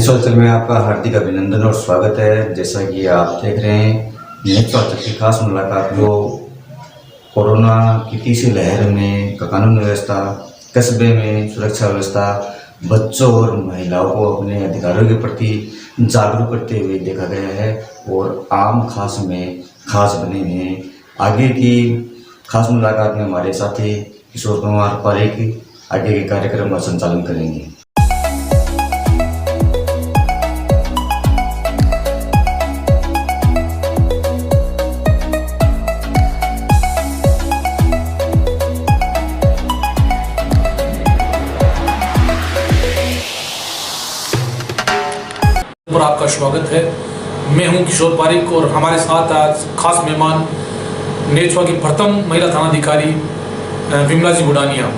Natural में आपका हार्दिक अभिनंदन और स्वागत है। जैसा कि आप देख रहे हैं, नेचुरल की खास मुलाकात को कोरोना की तीसरी लहर में कानून व्यवस्था, कस्बे में सुरक्षा व्यवस्था, बच्चों और महिलाओं को अपने अधिकारों के प्रति जागरूक करते हुए देखा गया है और आम खास में खास बने हुए हैं। आगे की खास मुलाकात में हमारे साथी किशोर कुमार पारेख आगे के कार्यक्रम का संचालन करेंगे। पर आपका स्वागत है। मैं हूं किशोर पारेख और हमारे साथ आज खास मेहमान नेचुआ की प्रथम महिला थानाधिकारी विमला जी बुडानिया।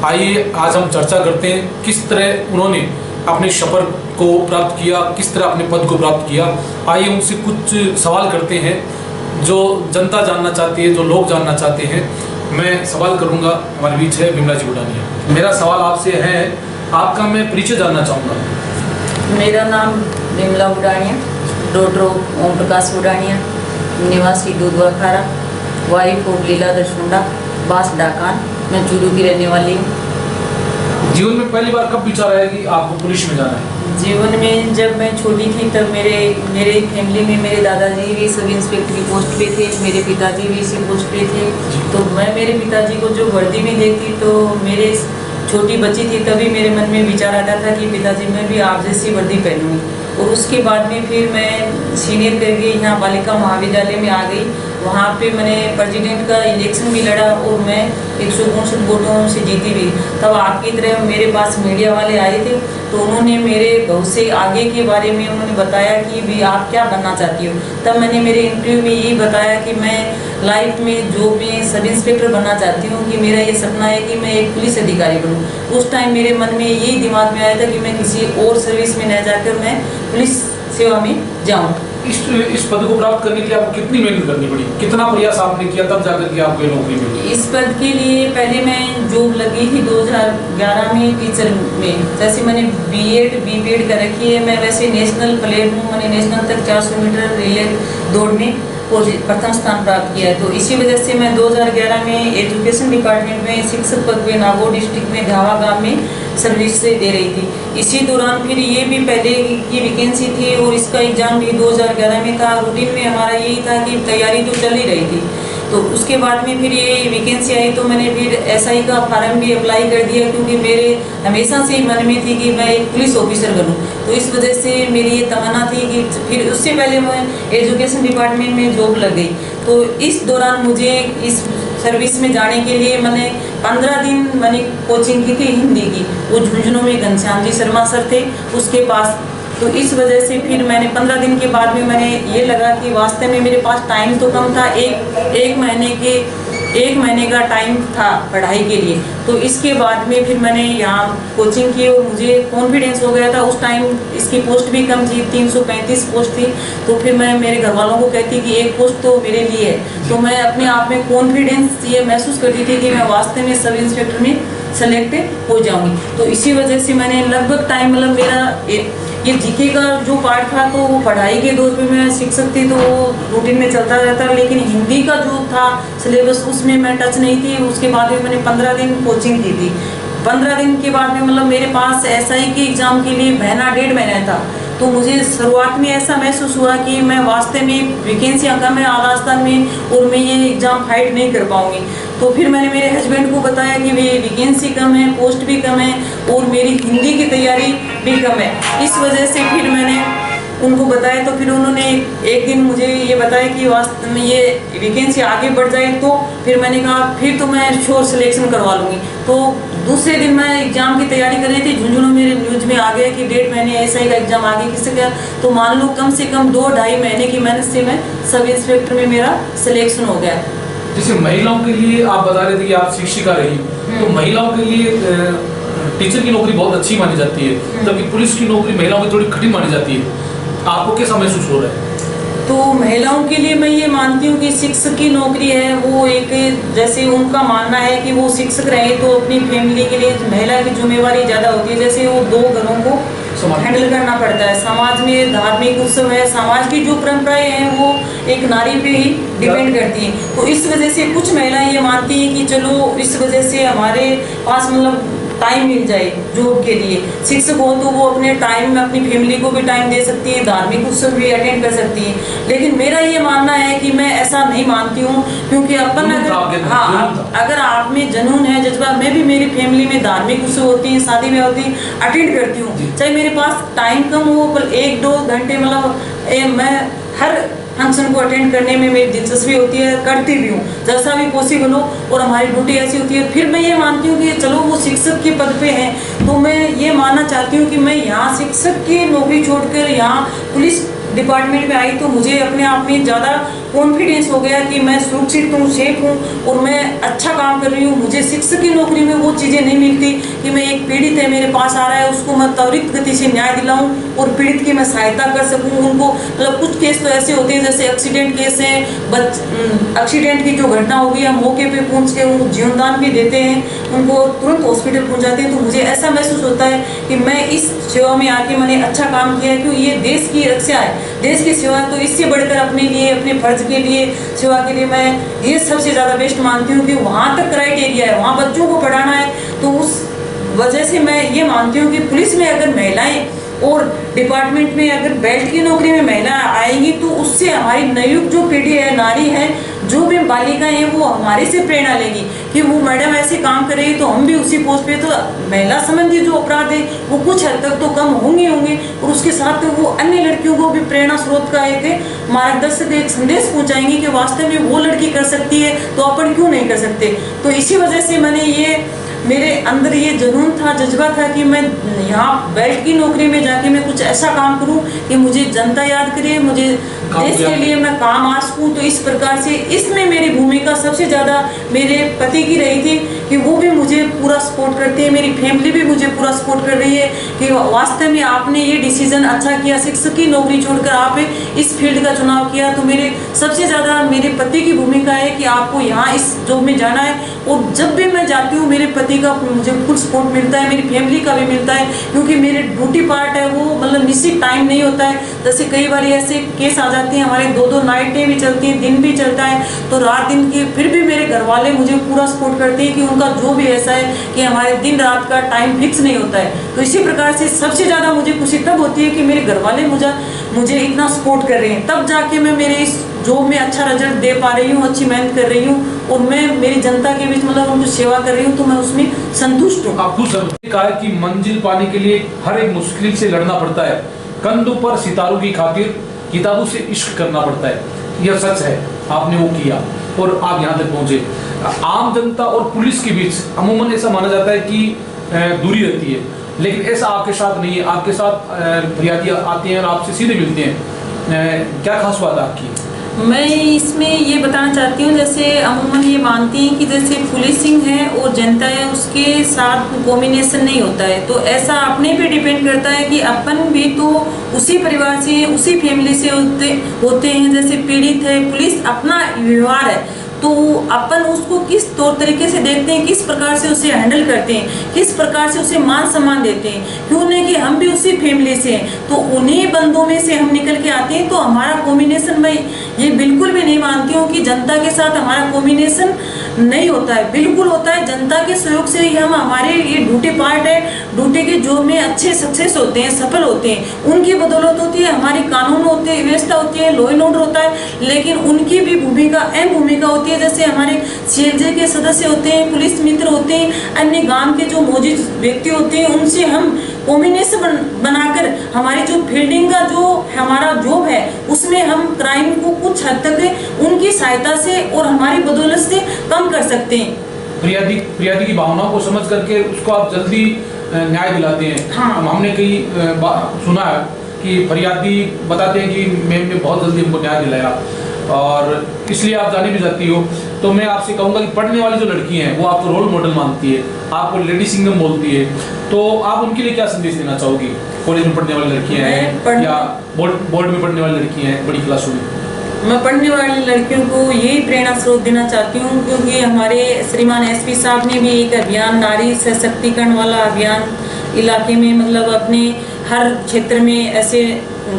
आइए आज हम चर्चा करते हैं किस तरह उन्होंने अपने शपथ को प्राप्त किया, किस तरह अपने पद को प्राप्त किया। आइए उनसे कुछ सवाल करते हैं जो जनता जानना चाहती है, जो लोग जानना चाहते हैं। मैं सवाल करूंगा, हमारे बीच है विमला जी बुडानिया। मेरा सवाल आपसे है, आपका मैं परिचय जानना चाहूँगा। मेरा नाम विमला बुडानिया, डॉक्टर ओम प्रकाश बुडानिया, निवासी दूधवा खारा, वाइफ ऑफ लीलाधर सुंडा, बास डाकान। मैं चूरू की रहने वाली हूँ। जीवन में पहली बार कब विचार आया कि आपको पुलिस में जाना है? जीवन में जब मैं छोटी थी तब मेरे फैमिली में मेरे दादाजी भी सब इंस्पेक्टर की पोस्ट पे थे, मेरे पिताजी भी इसी पोस्ट पे थे। तो मैं मेरे पिताजी को जो वर्दी में देखती तो मेरे छोटी बच्ची थी तभी मेरे मन में विचार आता था कि पिताजी मैं भी आप जैसी वर्दी पहनूंगी। और उसके बाद में फिर मैं सीनियर करके यहाँ बालिका महाविद्यालय में आ गई। वहाँ पे मैंने प्रेसिडेंट का इलेक्शन भी लड़ा और मैं 159 वोटों से जीती भी। तब आपकी तरह मेरे पास मीडिया वाले आए थे तो उन्होंने मेरे बहुत से आगे के बारे में उन्होंने बताया कि भी आप क्या बनना चाहती हो। तब मैंने मेरे इंटरव्यू में यही बताया कि मैं लाइफ में जॉब में सब इंस्पेक्टर बनना चाहती हूँ, कि मेरा ये सपना है कि मैं एक पुलिस अधिकारी बनूँ। उस टाइम मेरे मन में यही दिमाग में आया था कि मैं किसी और सर्विस में न जाकर मैं पुलिस सेवा में जाऊँ। इस पद को प्राप्त करने के लिए आपको कितनी मेहनत करनी पड़ी, कितना प्रयास आपने किया तब जाकर के आपको ये नौकरी मिली? इस पद के लिए पहले मैं जॉब लगी थी 2011 में टीचर में। जैसे मैंने बीएड बीपीएड कर रखी है। मैं वैसे नेशनल प्लेयर हूँ, मैंने नेशनल तक 400 मीटर रिले दौड़ में प्रथम स्थान प्राप्त किया है। तो इसी वजह से मैं 2011 में एजुकेशन डिपार्टमेंट में शिक्षक पद पे नागौर डिस्ट्रिक्ट में घावा गाँव में सर्विस से दे रही थी। इसी दौरान फिर ये भी पहले की वैकेंसी थी और इसका एग्जाम भी 2011 में था। रूटीन में हमारा यही था कि तैयारी तो चल ही रही थी। तो उसके बाद में फिर ये वैकेंसी आई तो मैंने फिर एसआई का फार्म भी अप्लाई कर दिया, क्योंकि मेरे हमेशा से मन में थी कि मैं एक पुलिस ऑफिसर बनूं। तो इस वजह से मेरी ये तमन्ना थी कि फिर उससे पहले मैं एजुकेशन डिपार्टमेंट में जॉब लग गई। तो इस दौरान मुझे इस सर्विस में जाने के लिए मैंने 15 दिन मैंने कोचिंग की थी हिंदी की। वो झुंझुनू में घनश्याम जी शर्मा सर थे उसके पास। तो इस वजह से फिर मैंने 15 दिन के बाद में मैंने ये लगा कि वास्तव में मेरे पास टाइम तो कम था, एक महीने का टाइम था पढ़ाई के लिए। तो इसके बाद में फिर मैंने यहाँ कोचिंग की और मुझे कॉन्फिडेंस हो गया था। उस टाइम इसकी पोस्ट भी कम थी, 335 पोस्ट थी। तो फिर मैं मेरे घर वालों को कहती कि एक पोस्ट तो मेरे लिए है। तो मैं अपने आप में कॉन्फिडेंस ये महसूस करती थी कि मैं वास्तव में सब इंस्पेक्टर में सेलेक्ट हो जाऊंगी। तो इसी वजह से मैंने लगभग टाइम मतलब मेरा ये जीके का जो पार्ट था तो वो पढ़ाई के दौर पे मैं शिक्षक थी तो वो रूटीन में चलता रहता, लेकिन हिंदी का जो था सिलेबस उसमें मैं टच नहीं थी। उसके बाद में मैंने 15 दिन कोचिंग की थी। 15 दिन के बाद में मतलब मेरे पास एसआई के एग्ज़ाम के लिए महीना 1.5 महीना था। तो मुझे शुरुआत में ऐसा महसूस हुआ कि मैं वास्तव में वैकेंसियाँ कम है राजस्थान में और मैं ये एग्ज़ाम फाइट नहीं कर पाऊँगी। तो फिर मैंने मेरे हस्बैंड को बताया कि वे वैकेंसी कम है, पोस्ट भी कम है और मेरी हिंदी की तैयारी भी कम है। इस वजह से फिर मैंने उनको बताया। तो फिर उन्होंने एक दिन मुझे ये बताया कि वास्तव में ये वैकेंसी आगे बढ़ जाए तो फिर मैंने कहा फिर तो मैं श्योर सिलेक्शन करवा लूँगी। तो दूसरे दिन मैं एग्ज़ाम की तैयारी कर रही थी, झुंझुनू मेरे न्यूज़ में आ गया कि 1.5 महीने एसआई का एग्ज़ाम आगे किससे गया। तो मान लो कम से कम 2-2.5 महीने की मेहनत से मैं सब इंस्पेक्टर में मेरा सिलेक्शन हो गया। जैसे महिलाओं के लिए आप बता रहे थे कि आप शिक्षिका रही, तो महिलाओं के लिए टीचर की नौकरी बहुत अच्छी मानी जाती है, जबकि पुलिस की नौकरी महिलाओं की थोड़ी कठिन मानी जाती है। आपको कैसा महसूस हो रहा है? तो महिलाओं के लिए मैं ये मानती हूँ कि शिक्षक की नौकरी है वो एक, जैसे उनका मानना है कि वो शिक्षक रहे तो अपनी फैमिली के लिए महिला की जिम्मेवारी ज़्यादा होती है। जैसे वो 2 घरों को हैंडल करना पड़ता है। समाज में धार्मिक उत्सव है, समाज की जो परंपराएं हैं वो एक नारी पे ही डिपेंड करती हैं। तो इस वजह से कुछ महिलाएं ये मानती हैं कि चलो इस वजह से हमारे पास मतलब टाइम मिल जाए जॉब के लिए। शिक्षक हो तो वो अपने टाइम में अपनी फैमिली को भी टाइम दे सकती है, धार्मिक उत्सव भी अटेंड कर सकती है। लेकिन मेरा ये मानना है कि मैं ऐसा नहीं मानती हूँ, क्योंकि अपन अगर आप में जुनून है, जज्बा, मैं भी मेरी फैमिली में धार्मिक उत्सव होती है, शादी में होती है, अटेंड करती हूँ। चाहे मेरे पास टाइम कम हो पर 1-2 घंटे मतलब मैं हर फंक्शन को अटेंड करने में मेरी दिलचस्पी होती है, करती भी हूँ जैसा भी पॉसिबल हो। और हमारी ड्यूटी ऐसी होती है। फिर मैं ये मानती हूँ कि चलो वो शिक्षक के पद पे हैं, तो मैं ये मानना चाहती हूँ कि मैं यहाँ शिक्षक की नौकरी छोड़कर यहाँ पुलिस डिपार्टमेंट में आई तो मुझे अपने आप में ज़्यादा कॉन्फिडेंस हो गया कि मैं सुरक्षित हूँ, सेफ हूँ और मैं अच्छा काम कर रही हूँ। मुझे शिक्षक की नौकरी में वो चीज़ें नहीं मिलती कि मैं एक पीड़ित है मेरे पास आ रहा है उसको मैं त्वरित गति से न्याय दिलाऊं और पीड़ित की मैं सहायता कर सकूं। उनको मतलब कुछ केस तो ऐसे होते हैं जैसे एक्सीडेंट केस है, एक्सीडेंट की जो घटना होगी हम मौके पे पहुंच के उनको जीवनदान भी देते हैं, उनको तुरंत हॉस्पिटल पहुंचाते हैं। तो मुझे ऐसा महसूस होता है कि मैं इस सेवा में आके मैंने अच्छा काम किया है, क्योंकि ये देश की रक्षा है, देश की सेवा। तो इससे बढ़कर अपने लिए, अपने फर्ज के लिए, सेवा के लिए मैं ये सबसे ज़्यादा बेस्ट मानती हूँ कि वहाँ तक क्राइटेरिया है, वहाँ बच्चों को पढ़ाना है। तो उस वजह से मैं ये मानती हूँ कि पुलिस में अगर महिलाएं और डिपार्टमेंट में अगर बेल्ट की नौकरी में महिला आएंगी तो उससे हमारी नवयुक्त जो पीढ़ी है, नारी है, जो भी बालिकाएं हैं वो हमारे से प्रेरणा लेगी कि वो मैडम ऐसे काम करेगी तो हम भी उसी पोस्ट पे। तो महिला संबंधी जो अपराध है वो कुछ हद तक तो कम होंगे और उसके साथ वो अन्य लड़कियों को भी प्रेरणा स्रोत का एक मार्गदर्शक एक संदेश पहुंचाएंगे कि वास्तव में वो लड़की कर सकती है तो अपन क्यों नहीं कर सकते। तो इसी वजह से मैंने ये मेरे अंदर ये जुनून था, जज्बा था कि मैं यहाँ बेल्ट की नौकरी में जाके मैं कुछ ऐसा काम करूँ कि मुझे जनता याद करे, मुझे देश के लिए मैं काम आ सकूँ। तो इस प्रकार से इसमें मेरी भूमिका सबसे ज़्यादा मेरे पति की रही थी कि वो भी मुझे पूरा सपोर्ट करते हैं, मेरी फैमिली भी मुझे पूरा सपोर्ट कर रही है कि वास्तव में आपने ये डिसीजन अच्छा किया, शिक्षक की नौकरी छोड़कर आप इस फील्ड का चुनाव किया। तो मेरे सबसे ज़्यादा मेरे पति की भूमिका है कि आपको यहाँ इस जॉब में जाना है। और जब भी मैं जाती हूँ मेरे पति का मुझे फुल सपोर्ट मिलता है, मेरी फैमिली का भी मिलता है, क्योंकि मेरे ड्यूटी पार्ट है वो मतलब निश्चित टाइम नहीं होता है। जैसे कई बार ऐसे केस आ जाते हैं, हमारे 2-2 नाइटें भी चलती हैं, दिन भी चलता है, तो रात दिन के फिर भी मेरे घर वाले मुझे पूरा सपोर्ट करते हैं कि उनका जो भी ऐसा है कि हमारे दिन रात का टाइम फिक्स नहीं होता है। तो इसी प्रकार से सबसे ज़्यादा मुझे खुशी तब होती है कि मेरे घर वाले मुझे इतना सपोर्ट कर रहे हैं, तब जाके मैं मेरे इस जॉब में अच्छा रिजल्ट दे पा रही हूँ, अच्छी मेहनत कर रही हूँ और मैं मेरी जनता के बीच मतलब उनको सेवा कर रही हूँ, तो मैं उसमें संतुष्ट हूँ। आप खुश कहा है कि मंजिल पाने के लिए हर एक मुश्किल से लड़ना पड़ता है, कंधों पर सितारों की खातिर किताबों से इश्क करना पड़ता है। यह सच है, आपने वो किया और आप यहाँ तक पहुँचे। आम जनता और पुलिस के बीच अमूमन ऐसा माना जाता है कि दूरी रहती है, लेकिन ऐसा आपके साथ नहीं है। आपके साथ फरियादी आते हैं और आपसे सीधे मिलते हैं। क्या खास बात है आपकी? मैं इसमें ये बताना चाहती हूँ, जैसे अमूमन ये मानती हैं कि जैसे पुलिसिंग है और जनता है उसके साथ कॉम्बिनेशन नहीं होता है। तो ऐसा अपने पे डिपेंड करता है कि अपन भी तो उसी परिवार से, उसी फैमिली से होते हैं। जैसे पीड़ित है, पुलिस अपना व्यवहार है, तो अपन उसको किस तौर तरीके से देखते हैं, किस प्रकार से उसे हैंडल करते हैं, किस प्रकार से उसे मान सम्मान देते हैं। क्यों नहीं कि हम भी उसी फैमिली से हैं, तो उन्हीं बंदों में से हम निकल के आते हैं। तो हमारा कॉम्बिनेशन, मैं ये बिल्कुल भी नहीं मानती हूँ कि जनता के साथ हमारा कॉम्बिनेशन नहीं होता है, बिल्कुल होता है। जनता के सहयोग से ही हम, हमारे ये ड्यूटी पार्ट है, ड्यूटी के जो में अच्छे सक्सेस होते हैं, सफल होते हैं, उनकी बदौलत होती है। हमारी कानून होते हैं, व्यवस्था होती है, लॉ एंड ऑर्डर होता है, लेकिन उनकी भी भूमिका, अहम भूमिका होती है। जैसे हमारे सीएलजे के सदस्य होते हैं, पुलिस मित्र होते हैं, अन्य गांव के जो मौजूद व्यक्ति होते हैं, उनसे हम कॉम्बिनेशन बनाकर हमारी जो फील्डिंग का जो हमारा जॉब है उसमें हम क्राइम को कुछ हद तक उनकी सहायता से और हमारी बदौलत से कम कर सकते हैं। फरियादी की भावनाओं को समझ करके उसको आप जल्दी न्याय दिलाते हैं। हाँ। हमने कई सुना है कि फरियादी बताते हैं कि मैम ने बहुत जल्दी हमको न्याय दिलाया और इसलिए आप जाने भी जाती हो। तो मैं आपसे कहूँगा कि पढ़ने वाली जो लड़की हैं वो आपको रोल मॉडल मानती है, आपको लेडी सिंगम बोलती है, तो आप उनके लिए क्या संदेश देना चाहोगी? कॉलेज में पढ़ने वाली लड़कियाँ हैं या बोर्ड में पढ़ने वाली लड़कियाँ हैं, बड़ी क्लासों में? मैं पढ़ने वाली लड़कियों को यही प्रेरणा स्रोत देना चाहती हूँ, क्योंकि हमारे श्रीमान एसपी साहब ने भी एक अभियान, नारी सशक्तिकरण वाला अभियान इलाके में मतलब अपने हर क्षेत्र में ऐसे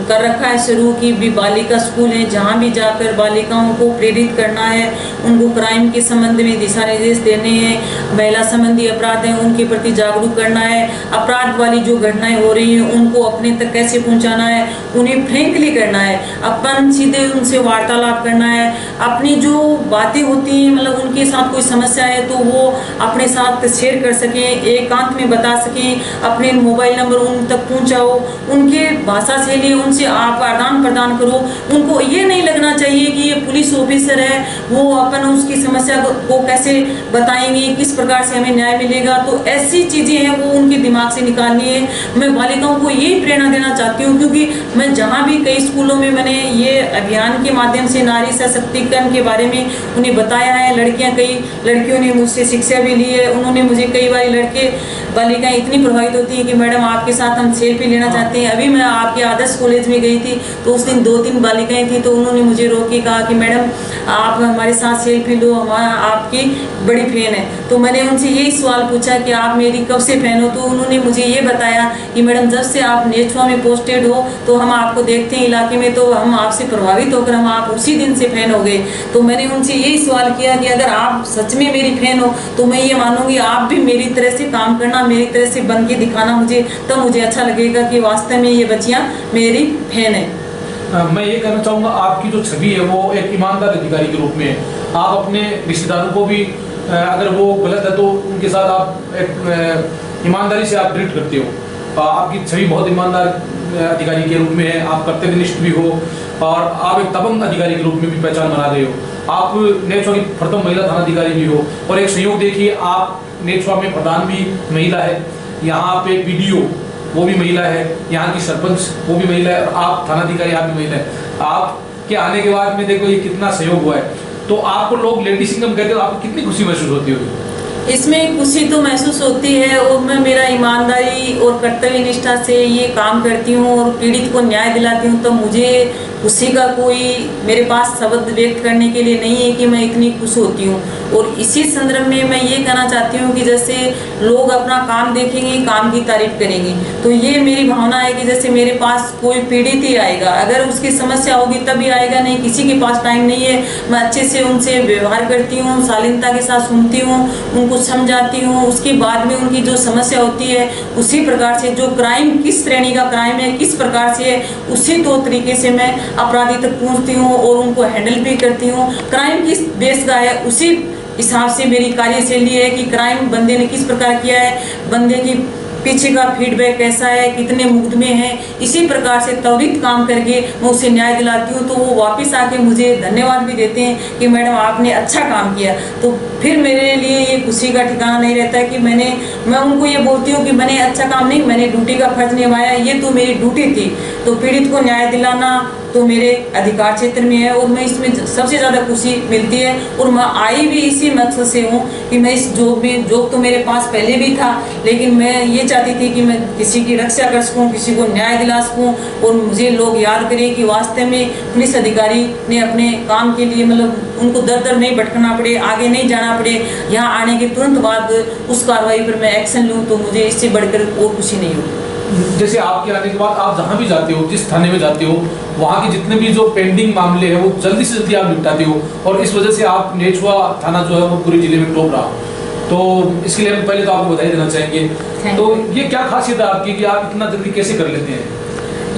कर रखा है शुरू की भी बालिका स्कूल है, जहाँ भी जाकर बालिकाओं को प्रेरित करना है, उनको क्राइम के संबंध में दिशा निर्देश देने हैं, महिला संबंधी अपराध हैं उनके प्रति जागरूक करना है, अपराध वाली जो घटनाएं हो रही हैं उनको अपने तक कैसे पहुंचाना है, उन्हें फ्रेंकली करना है, अपन सीधे उनसे वार्तालाप करना है, अपनी जो बातें होती हैं मतलब उनके साथ कोई समस्या है तो वो अपने साथ शेयर कर सकें, एकांत में बता सकें, अपने मोबाइल नंबर उन तक पहुंचाओ, उनके भाषा शैली उनसे आप आदान प्रदान करो, उनको ये नहीं लगना चाहिए कि ये पुलिस ऑफिसर है, वो अपन उसकी समस्या को कैसे बताएंगे, किस प्रकार से हमें न्याय मिलेगा, तो ऐसी चीज़ें हैं वो उनके दिमाग से निकालनी है। मैं बालिकाओं को यही प्रेरणा देना चाहती हूँ, क्योंकि मैं जहाँ भी कई स्कूलों में मैंने ये अभियान के माध्यम से नारी सशक्तिकरण के बारे में उन्हें बताया है, कई लड़कियों ने मुझसे शिक्षा भी ली है, उन्होंने मुझे कई बार लड़के बालिकाएं इतनी प्रभावित होती हैं कि मैडम आपके साथ हम सेल्फी लेना चाहते हैं। अभी मैं आपके आदर्श कॉलेज में गई थी तो उस दिन 2-3 बालिकाएं थी तो उन्होंने मुझे रोक के कहा कि मैडम आप हमारे साथ सेल्फी लो, हमारा आपकी बड़ी फैन है। तो मैंने उनसे यही सवाल पूछा कि आप मेरी कब से फैन हो, तो उन्होंने मुझे ये बताया कि मैडम जब से आप नेचुआ में पोस्टेड हो तो हम आपको देखते हैं इलाके में, तो हम आपसे प्रभावित होकर हम आप उसी दिन से फैन हो गए। तो मैंने उनसे यही सवाल किया कि अगर आप सच में मेरी फैन हो तो मैं ये मानूंगी आप भी मेरी तरह से काम करना, मेरी तरह से बन के दिखाना मुझे, तब मुझे अच्छा लगेगा कि वास्तव में ये बच्चियाँ मेरी फैन है। मैं ये कहना चाहूँगा आपकी जो छवि है वो एक ईमानदार अधिकारी के रूप में है। आप अपने रिश्तेदारों को भी अगर वो गलत है तो उनके साथ आप एक ईमानदारी से आप ट्रीट करते हो। आपकी छवि बहुत ईमानदार अधिकारी के रूप में है, आप कर्तव्यनिष्ठ भी हो और आप एक दबंग अधिकारी के रूप में भी पहचान बना रहे हो। आप नेचुआ की प्रथम महिला थानाधिकारी भी हो और एक संयोग देखिए आप नेचुआ में प्रधान भी महिला है, यहाँ पे BDO वो भी महिला है, यहाँ की सरपंच वो भी महिला है और आप थानाधिकारी आप भी महिला है। आपके आने के बाद में देखो ये कितना सहयोग हुआ है, तो आपको लोग लेडी सिंघम कहते हो, आपको कितनी खुशी महसूस होती होगी? इसमें खुशी तो महसूस होती है और मैं मेरा ईमानदारी और कर्तव्य निष्ठा से ये काम करती हूँ और पीड़ित को न्याय दिलाती हूँ, तो मुझे खुशी का कोई मेरे पास शब्द व्यक्त करने के लिए नहीं है कि मैं इतनी खुश होती हूँ। और इसी संदर्भ में मैं ये कहना चाहती हूँ कि जैसे लोग अपना काम देखेंगे, काम की तारीफ करेंगे, तो ये मेरी भावना है कि जैसे मेरे पास कोई पीड़ित ही आएगा, अगर उसकी समस्या होगी तभी आएगा, नहीं किसी के पास टाइम नहीं है। मैं अच्छे से उनसे व्यवहार करती हूँ, शालीनता के साथ सुनती हूँ, उनको समझाती हूँ, उसके बाद में उनकी जो समस्या होती है उसी प्रकार से जो क्राइम किस श्रेणी का क्राइम है, किस प्रकार से है, उसी तौर तरीके से मैं अपराधी तक पहुँचती हूँ और उनको हैंडल भी करती हूँ। क्राइम किस बेस का है उसी हिसाब से मेरी कार्यशैली है कि क्राइम बंदे ने किस प्रकार किया है, बंदे की पीछे का फीडबैक कैसा है, कितने मुकदमे हैं, इसी प्रकार से त्वरित काम करके मैं उसे न्याय दिलाती हूँ। तो वो वापस आके मुझे धन्यवाद भी देते हैं कि मैडम आपने अच्छा काम किया। तो फिर मेरे लिए ये खुशी का ठिकाना नहीं रहता है कि मैं उनको ये बोलती हूँ कि मैंने अच्छा काम नहीं, मैंने ड्यूटी का फर्ज निभाया, ये तो मेरी ड्यूटी थी। तो पीड़ित को न्याय दिलाना तो मेरे अधिकार क्षेत्र में है और मैं इसमें सबसे ज़्यादा खुशी मिलती है। और मैं आई भी इसी मकसद से हूँ कि मैं इस जॉब तो मेरे पास पहले भी था, लेकिन मैं ये चाहती थी कि मैं किसी की रक्षा कर सकूँ, किसी को न्याय दिला सकूँ और मुझे लोग याद करें कि वास्तव में पुलिस अधिकारी ने अपने काम के लिए मतलब उनको दर दर नहीं भटकना पड़े, आगे नहीं जाना पड़े, यहाँ आने के तुरंत बाद उस कार्रवाई पर मैं एक्शन लूँ, तो मुझे इससे बढ़कर और खुशी नहीं होगी। जैसे आपके आने के बाद आप जहाँ भी जाते हो, जिस थाने में जाते हो, वहाँ के जितने भी जो पेंडिंग मामले हैं वो जल्दी से जल्दी आप निपटाते हो और इस वजह से आप नेचुआ थाना जो है वो पूरे जिले में टॉप रहा। तो इसके लिए हम पहले तो आपको बधाई देना चाहेंगे। तो ये क्या खासियत है आपकी कि आप इतना जल्दी कैसे कर लेते हैं?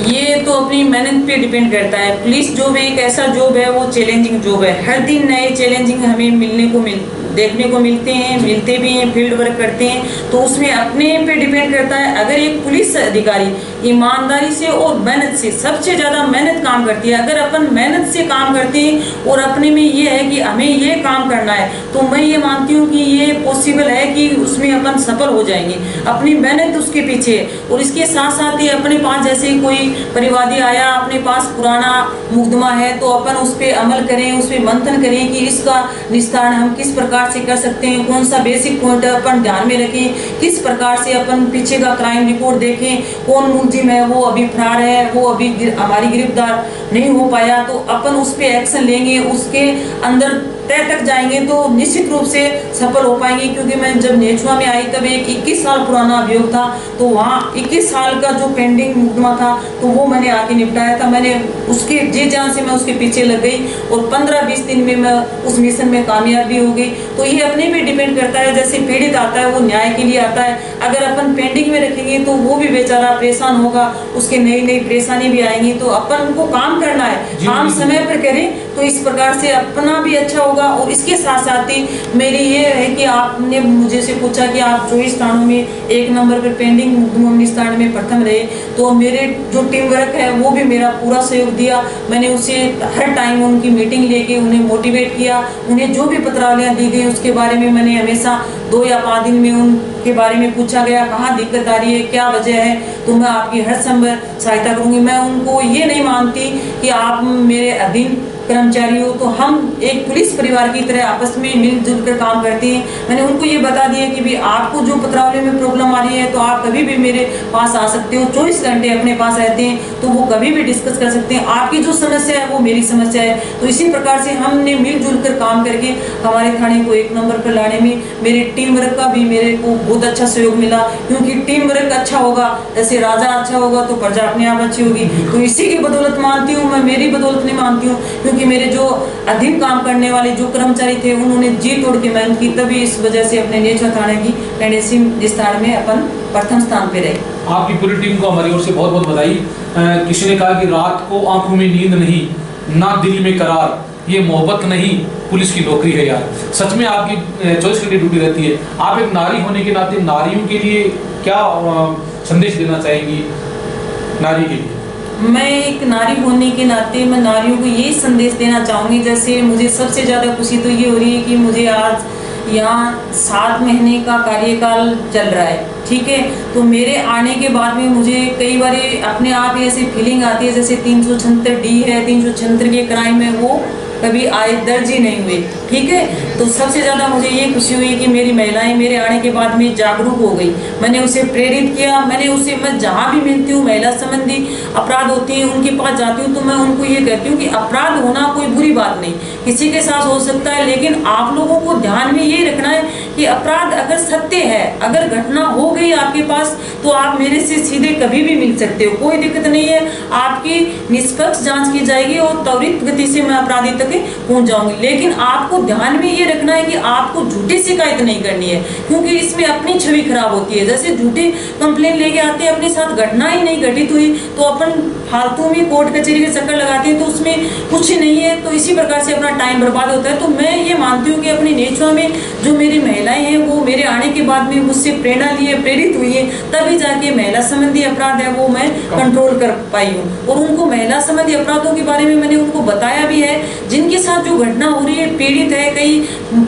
ये तो अपनी मेहनत पे डिपेंड करता है। पुलिस जॉब एक ऐसा जॉब है, वो चैलेंजिंग जॉब है। हर दिन नए चैलेंजिंग हमें देखने को मिलते हैं, मिलते भी हैं, फील्ड वर्क करते हैं, तो उसमें अपने पे डिपेंड करता है। अगर एक पुलिस अधिकारी ईमानदारी से और मेहनत से, सबसे ज़्यादा मेहनत काम करती है, अगर अपन मेहनत से काम करते हैं और अपने में ये है कि हमें ये काम करना है, तो मैं ये मानती हूँ कि ये पॉसिबल है कि उसमें अपन सफल हो जाएंगे। अपनी मेहनत उसके पीछे है और इसके साथ साथ ही अपने पास जैसे कोई परिवादी आया, अपने पास पुराना मुकदमा है, तो अपन उस पर अमल करें, उस पर मंथन करें कि इसका निस्तारण हम किस प्रकार से कर सकते हैं, कौन सा बेसिक पॉइंट अपन ध्यान में रखें, किस प्रकार से अपन पीछे का क्राइम रिपोर्ट देखें, कौन मुलजिम है वो अभी फरार है, वो अभी हमारी गिरफ्तार नहीं हो पाया, तो अपन उस पर एक्शन लेंगे, उसके अंदर तय तक जाएंगे तो निश्चित रूप से सफल हो पाएंगे। क्योंकि मैं जब नेछुआ में आई तब एक 21 साल पुराना अभियोग था, तो वहाँ 21 साल का जो पेंडिंग मुकदमा था तो वो मैंने आके निपटाया था। मैंने उसके जी जान से मैं उसके पीछे लग गई और 15-20 दिन में मैं उस मिशन में कामयाब भी हो गई। तो ये अपने पे डिपेंड करता है, जैसे पीड़ित आता है वो न्याय के लिए आता है, अगर अपन पेंडिंग में रखेंगे तो वो भी बेचारा परेशान होगा, उसके नई परेशानी भी आएंगी। तो अपन को काम करना है, काम समय पर करें तो इस प्रकार से अपना भी अच्छा होगा। और इसके साथ साथ ही मेरी ये है कि आपने मुझे से पूछा कि आप 24 थानों में 1 नंबर पर पेंडिंग मुकदमा निस्तारण में प्रथम रहे, तो मेरे जो टीम वर्क है वो भी मेरा पूरा सहयोग दिया। मैंने उसे हर टाइम उनकी मीटिंग लेके उन्हें मोटिवेट किया, उन्हें जो भी पत्रावलियाँ दी गई उसके बारे में मैंने हमेशा 2 या 5 दिन में उनके बारे में पूछा गया, कहाँ दिक्कत आ रही है, क्या वजह है, तो मैं आपकी हर संभव सहायता करूँगी। मैं उनको ये नहीं मानती कि आप मेरे अधीन कर्मचारी हो, तो हम एक पुलिस परिवार की तरह आपस में मिलजुल कर काम करते हैं। मैंने उनको ये बता दिया कि भी आपको जो पत्रावली में प्रॉब्लम आ रही है तो आप कभी भी मेरे पास आ सकते हो, 24 घंटे अपने पास रहते हैं, तो वो कभी भी डिस्कस कर सकते हैं। आपकी जो समस्या है वो मेरी समस्या है। तो इसी प्रकार से हमने मिलजुल कर काम करके हमारे थाने को 1 नंबर पर लाने में मेरी टीम वर्क का भी मेरे को बहुत अच्छा सहयोग मिला। क्योंकि टीम वर्क अच्छा होगा, जैसे राजा अच्छा होगा तो प्रजा अपने आप अच्छी होगी। तो इसी की बदौलत मानती हूँ मैं, मेरी बदौलत नहीं मानती हूँ, क्योंकि मेरे जो अधीन काम करने वाले जो कर्मचारी थे उन्होंने जी तोड़ के मेहनत की, तभी इस वजह से अपने नेछुआ थाने की पेंडेंसी विस्तार में अपन प्रथम स्थान पे रहे। आपकी पूरी टीम को हमारी ओर से बहुत बहुत बधाई। किसी ने कहा कि रात को आंखों में नींद नहीं, ना दिल में करार, ये मोहब्बत नहीं पुलिस की नौकरी है यार। सच में आपकी 24 घंटे ड्यूटी रहती है। आप एक नारी होने के नाते नारियों के लिए क्या संदेश देना चाहेंगी नारी के लिए? मैं एक नारी होने के नाते मैं नारियों को यही संदेश देना चाहूँगी, जैसे मुझे सबसे ज़्यादा खुशी तो ये हो रही है कि मुझे आज यहाँ 7 महीने का कार्यकाल चल रहा है, ठीक है। तो मेरे आने के बाद में मुझे कई बार अपने आप ही ऐसी फीलिंग आती है जैसे 376D है, 376 के क्राइम है वो कभी आए दर्ज ही नहीं हुए, ठीक है। तो सबसे ज़्यादा मुझे ये खुशी हुई कि मेरी महिलाएं मेरे आने के बाद में जागरूक हो गई। मैंने उसे प्रेरित किया, मैंने उसे, मैं जहाँ भी मिलती हूँ महिला संबंधी अपराध होती हैं उनके पास जाती हूँ तो मैं उनको ये कहती हूँ कि अपराध होना कोई बुरी बात नहीं, किसी के साथ हो सकता है, लेकिन आप लोगों को ध्यान में ये रखना है कि अपराध अगर सत्य है, अगर घटना हो गई आपके पास तो आप मेरे से सीधे कभी भी मिल सकते हो, कोई दिक्कत नहीं है। आपकी निष्पक्ष जाँच की जाएगी और त्वरित गति से मैं अपराधी तक पहुंच जाऊंगी। लेकिन आपको ध्यान में ये रखना है कि आपको झूठी शिकायत नहीं करनी है, क्योंकि इसमें अपनी छवि खराब होती है। जैसे झूठी कंप्लेन लेके आते हैं, अपने साथ घटना ही नहीं घटित हुई तो अपन फालतू में कोर्ट कचहरी के चक्कर लगाते हैं तो उसमें कुछ ही नहीं है, तो इसी प्रकार से अपना टाइम बर्बाद होता है। तो मैं ये मानती हूँ कि अपने नेछुआ में जो मेरी महिलाएं हैं वो मेरे आने के बाद में मुझसे प्रेरणा लिए, प्रेरित हुई है, तभी जाके महिला संबंधी अपराध है वो मैं कंट्रोल कर पाई हूँ। और उनको महिला संबंधी अपराधों के बारे में मैंने उनको बताया भी है, जिनके साथ जो घटना हो रही है, पीड़ित है, कई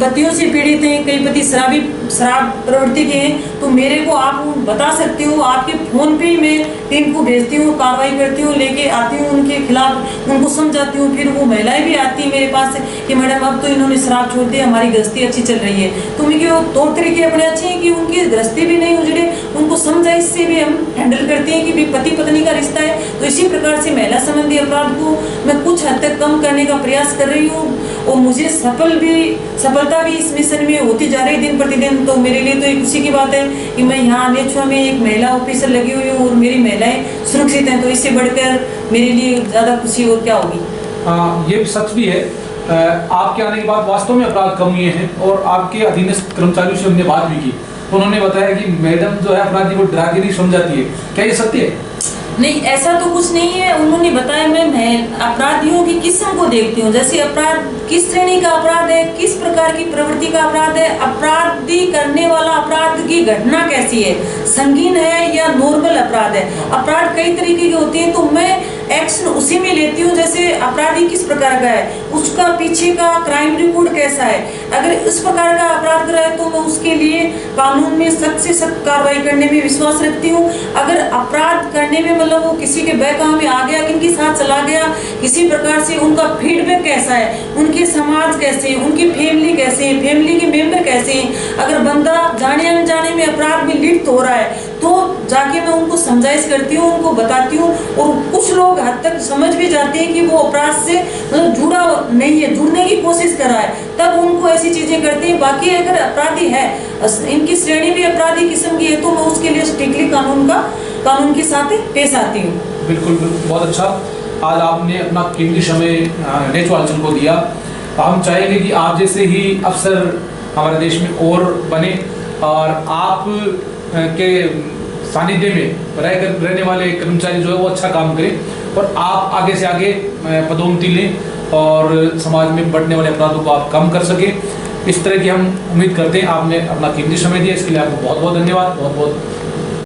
पतियों से पीड़ित हैं, कई पति शराब प्रवृत्ति के हैं, तो मेरे को आप बता सकते हो, आपके फोन पे ही मैं टीम को भेजती हूँ, कार्रवाई करती हूँ, लेके आती हूँ उनके खिलाफ, उनको समझाती हूँ। फिर वो महिलाएं भी आती है मेरे पास कि मैडम अब तो इन्होंने शराब छोड़ दी, हमारी गृहस्थी अच्छी चल रही है। तो उनके तौर तरीके अपने अच्छे हैं कि उनकी गृहस्थी भी नहीं उजड़े, उनको समझा, इससे भी हम हैंडल करते हैं कि पति पत्नी का रिश्ता है। तो इसी प्रकार से महिला संबंधी अपराध को मैं कुछ हद तक कम करने का प्रयास कर रही हूँ और मुझे सफलता भी इस मिशन में होती जा रही दिन प्रतिदिन। तो मेरे लिए तो एक खुशी की बात है कि मैं यहाँ नेछुआ में एक महिला ऑफिसर लगी हुई हूँ और मेरी महिलाएं सुरक्षित हैं, तो इससे बढ़कर मेरे लिए ज़्यादा खुशी और क्या होगी। ये भी सच भी है। आपके आने के बाद वास्तव में अपराध कम हुए हैं और आपके अधीनस्थ कर्मचारियों से हमने बात भी की, उन्होंने बताया कि मैडम जो है अपराधी को डरा के नहीं समझाती है। क्या ये सत्य है? नहीं, ऐसा तो कुछ नहीं है। उन्होंने बताया मैं अपराधियों की किस्म को देखती हूँ, जैसे अपराध किस श्रेणी का अपराध है, किस प्रकार की प्रवृत्ति का अपराध है, अपराधी करने वाला अपराध की घटना कैसी है, संगीन है या नॉर्मल अपराध है। अपराध कई तरीके के होते हैं, तो मैं एक्शन उसी में लेती हूँ जैसे अपराधी किस प्रकार का है, उसका पीछे का क्राइम रिकॉर्ड कैसा है। अगर इस प्रकार का अपराध करा है तो मैं उसके लिए कानून में सख्त से सख्त कार्रवाई करने में विश्वास रखती हूँ। अगर अपराध करने में मतलब वो किसी के बहकावे में आ गया, किनके साथ चला गया, किसी प्रकार से उनका फीडबैक कैसा है, उनके समाज कैसे है, उनकी फैमिली कैसे है, फैमिली के मेंबर कैसे हैं, अगर बंदा जाने अनजाने में अपराध में लिप्त हो रहा है तो जाके मैं उनको समझाइश करती हूँ, उनको बताती हूँ, और कुछ लोग हद तक समझ भी जाते हैं कि वो अपराध से मतलब जुड़ा नहीं है, जुड़ने की कोशिश कर रहा है, तब उनको ऐसी चीजें करते हैं। बाकी अगर अपराधी है, इनकी श्रेणी भी अपराधी किस्म की है, तो मैं उसके लिए स्ट्रिक्टली कानून के साथ पेश आती हूँ। बिल्कुल बिल्कुल, बहुत अच्छा। आज आपने अपना कीमती समय नेचो अंचल को दिया। हम चाहेंगे कि आप जैसे ही अफसर हमारे देश में और बने और आप के सानिध्य में रहने वाले कर्मचारी जो है वो अच्छा काम करें और आप आगे से आगे पदोन्नति लें और समाज में बढ़ने वाले अपराधों को आप कम कर सकें। इस तरह की हम उम्मीद करते हैं। आपने अपना कीमती समय दिया, इसके लिए आपको बहुत बहुत धन्यवाद। बहुत बहुत